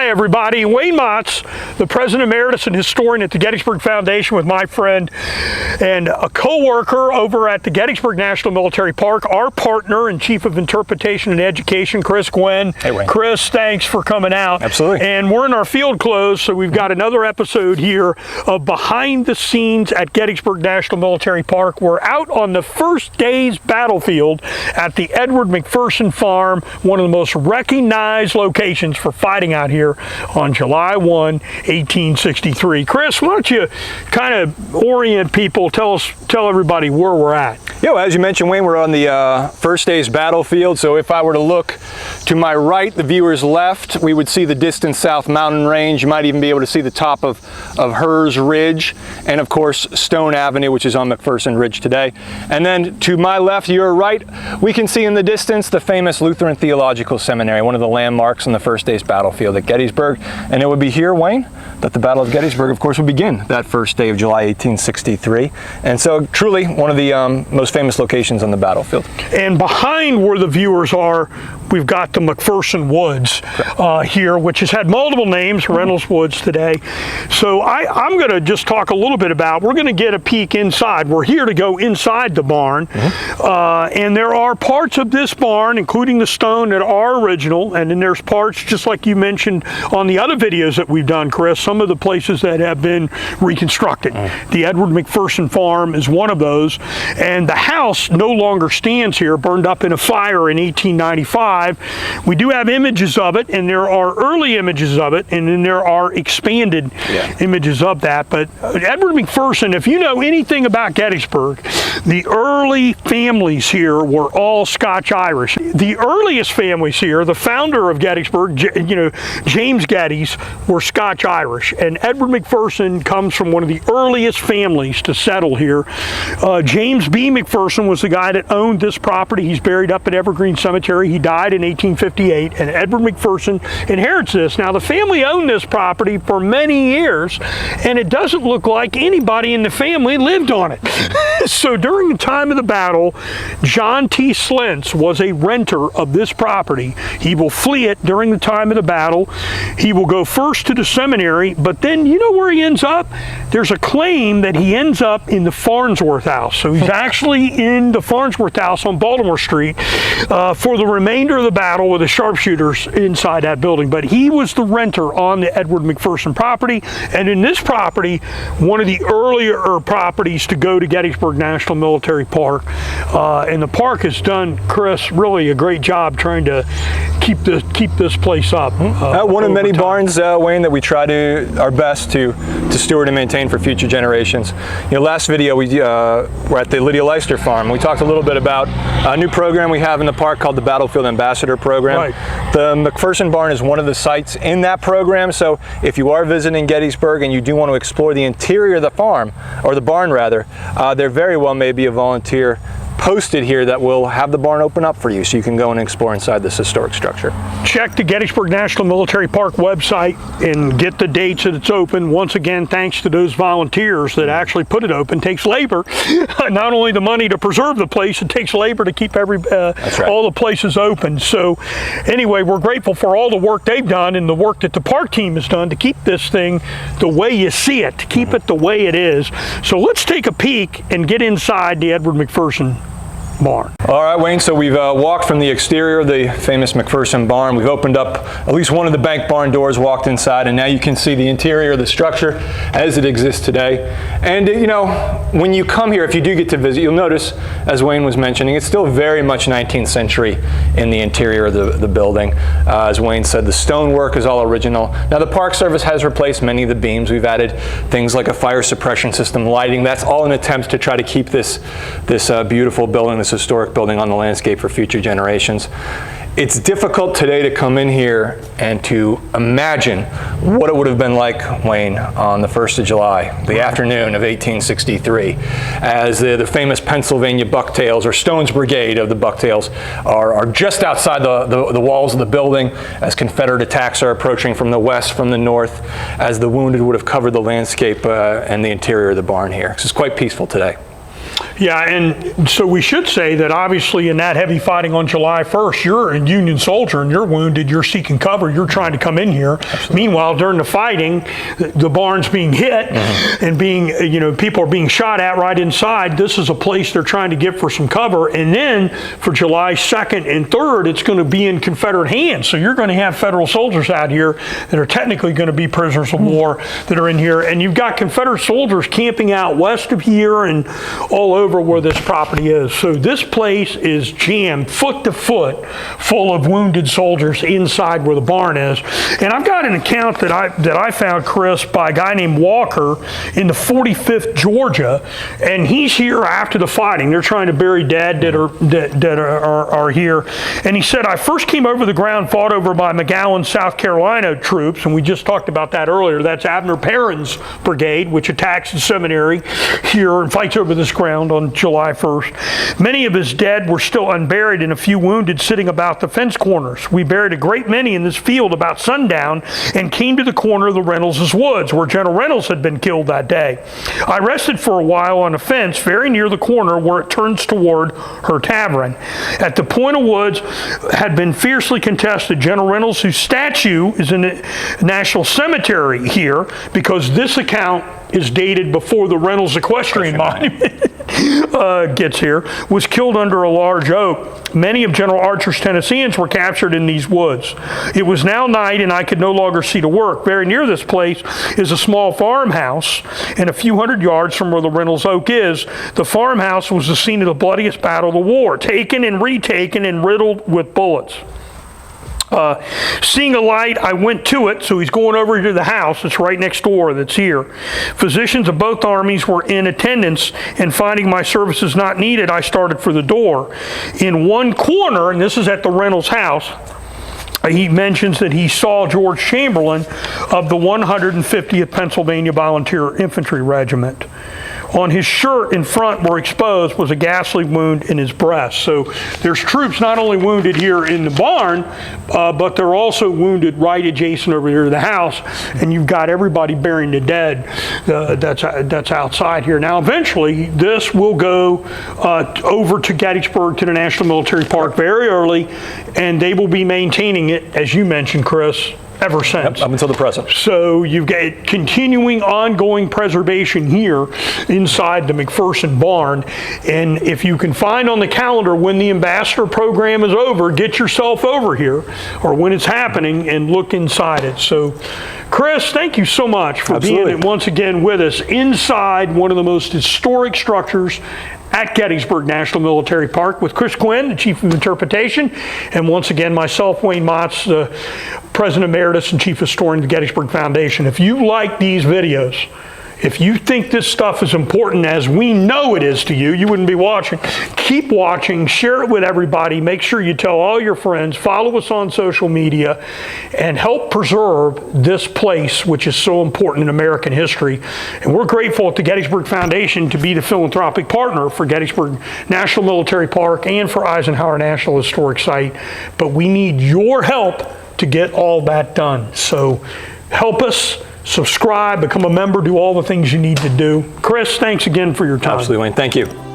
Hi everybody, Wayne Motts, the President Emeritus and Historian at the Gettysburg Foundation, with my friend and a co-worker over at the Gettysburg National Military Park, our partner and Chief of Interpretation and Education, Chris Gwinn. Hey Wayne. Chris, thanks for coming out. Absolutely. And we're in our field close, so we've got another episode here of behind the scenes at Gettysburg National Military Park. We're out on the first day's battlefield at the Edward McPherson Farm, one of the most recognized locations for fighting out here on July 1, 1863. Chris, why don't you kind of orient people, tell everybody where we're at. Yeah, well, as you mentioned, Wayne, we're on the first day's battlefield. So if I were to look to my right, the viewer's left, we would see the distant South Mountain Range. You might even be able to see the top of Hers Ridge, and of course Stone Avenue, which is on McPherson Ridge today. And then to my left, your right, we can see in the distance the famous Lutheran Theological Seminary, one of the landmarks on the first day's battlefield at Gettysburg. And it would be here, Wayne, that the Battle of Gettysburg, of course, would begin that first day of July 1863. And so truly one of the most famous locations on the battlefield. And behind where the viewers are, we've got the McPherson Woods here, which has had multiple names, Reynolds Woods today. So I'm going to just talk a little bit about, we're going to get a peek inside. We're here to go inside the barn. And there are parts of this barn, including the stone, that are original. And then there's parts, just like you mentioned on the other videos that we've done, Chris, some of the places that have been reconstructed. The Edward McPherson Farm is one of those. And the house no longer stands here, burned up in a fire in 1895. We do have images of it, and there are early images of it, and then there are expanded images of that. But Edward McPherson, if you know anything about Gettysburg, the early families here were all Scotch-Irish. The earliest families here, the founder of Gettysburg, James Geddes, were Scotch-Irish, and Edward McPherson comes from one of the earliest families to settle here. James B. McPherson was the guy that owned this property. He's buried up at Evergreen Cemetery. He died in 1858, and Edward McPherson inherits this. Now, the family owned this property for many years, and it doesn't look like anybody in the family lived on it. So during the time of the battle, John T. Slentz was a renter of this property. He will flee it during the time of the battle. He will go first to the seminary, but then you know where he ends up? There's a claim that he ends up in the Farnsworth House. So he's actually in the Farnsworth House on Baltimore Street for the remainder of the battle with the sharpshooters inside that building. But he was the renter on the Edward McPherson property, and in this property, one of the earlier properties to go to Gettysburg National Military Park. And the park has done, Chris, really a great job trying to keep this place up. One of many barns, Wayne, that we try our best to steward and maintain for future generations. Last video we were at the Lydia Leister Farm. We talked a little bit about a new program we have in the park called the Battlefield Ambassador Program. Right. The McPherson Barn is one of the sites in that program, so if you are visiting Gettysburg and you do want to explore the interior of the farm, or the barn rather, there very well may be a volunteer posted here that will have the barn open up for you so you can go and explore inside this historic structure. Check the Gettysburg National Military Park website and get the dates that it's open. Once again, thanks to those volunteers that actually put it open. It takes labor, not only the money to preserve the place, it takes labor to keep all the places open. So anyway, we're grateful for all the work they've done and the work that the park team has done to keep this thing the way you see it, to keep it the way it is. So let's take a peek and get inside the Edward McPherson barn. All right, Wayne, so we've walked from the exterior of the famous McPherson barn. We've opened up at least one of the bank barn doors, walked inside, and now you can see the interior of the structure as it exists today. And when you come here, if you do get to visit, you'll notice, as Wayne was mentioning, it's still very much 19th century in the interior of the building. As Wayne said, the stonework is all original. Now, the Park Service has replaced many of the beams. We've added things like a fire suppression system, lighting. That's all in attempts to try to keep this beautiful building, this historic building, on the landscape for future generations. It's difficult today to come in here and to imagine what it would have been like, Wayne, on the 1st of July, the afternoon of 1863, as the famous Pennsylvania Bucktails, or Stone's Brigade of the Bucktails, are just outside the walls of the building as Confederate attacks are approaching from the west, from the north, as the wounded would have covered the landscape and the interior of the barn here. It's quite peaceful today. Yeah, and so we should say that obviously in that heavy fighting on July 1st, you're a Union soldier and you're wounded, you're seeking cover, you're trying to come in here. Absolutely. Meanwhile, during the fighting, the barn's being hit and being, people are being shot at right inside. This is a place they're trying to get for some cover. And then for July 2nd and 3rd, it's going to be in Confederate hands. So you're going to have federal soldiers out here that are technically going to be prisoners of war that are in here. And you've got Confederate soldiers camping out west of here and all over where this property is. So this place is jammed foot to foot full of wounded soldiers inside where the barn is. And I've got an account that I found, Chris, by a guy named Walker in the 45th Georgia, and he's here after the fighting. They're trying to bury dead that are here. And he said, I first came over the ground fought over by McGowan, South Carolina troops, and we just talked about that earlier. That's Abner Perrin's brigade, which attacks the seminary here and fights over this ground on July 1st. Many of his dead were still unburied and a few wounded sitting about the fence corners. We buried a great many in this field about sundown and came to the corner of the Reynolds' woods where General Reynolds had been killed that day. I rested for a while on a fence very near the corner where it turns toward her tavern. At the point of woods had been fiercely contested. General Reynolds, whose statue is in the National Cemetery here, because this account is dated before the Reynolds Equestrian Monument gets here, was killed under a large oak. Many of General Archer's Tennesseans were captured in these woods. It was now night and I could no longer see to work. Very near this place is a small farmhouse, and a few hundred yards from where the Reynolds Oak is, the farmhouse was the scene of the bloodiest battle of the war, taken and retaken and riddled with bullets. Seeing a light, I went to it, so he's going over to the house that's right next door that's here. Physicians of both armies were in attendance, and finding my services not needed, I started for the door. In one corner, and this is at the Reynolds house, he mentions that he saw George Chamberlain of the 150th Pennsylvania Volunteer Infantry Regiment. On his shirt in front where exposed was a ghastly wound in his breast. So there's troops not only wounded here in the barn, but they're also wounded right adjacent over here to the house, and you've got everybody burying the dead that's outside here. Now eventually this will go over to Gettysburg, to the National Military Park very early, and they will be maintaining it, as you mentioned, Chris, ever since. Yep, up until the present. So you've got continuing ongoing preservation here inside the McPherson barn. And if you can find on the calendar when the ambassador program is over, get yourself over here, or when it's happening, and look inside it. So Chris, thank you so much for being once again with us inside one of the most historic structures at Gettysburg National Military Park with Chris Gwinn, the Chief of Interpretation, and once again myself, Wayne Motts, the President Emeritus and Chief Historian of the Gettysburg Foundation. If you like these videos, if you think this stuff is important as we know it is to you, you wouldn't be watching. Keep watching, share it with everybody, make sure you tell all your friends, follow us on social media, and help preserve this place, which is so important in American history. And we're grateful at the Gettysburg Foundation to be the philanthropic partner for Gettysburg National Military Park and for Eisenhower National Historic Site. But we need your help to get all that done. So help us. Subscribe, become a member, do all the things you need to do. Chris, thanks again for your time. Absolutely, Wayne. Thank you.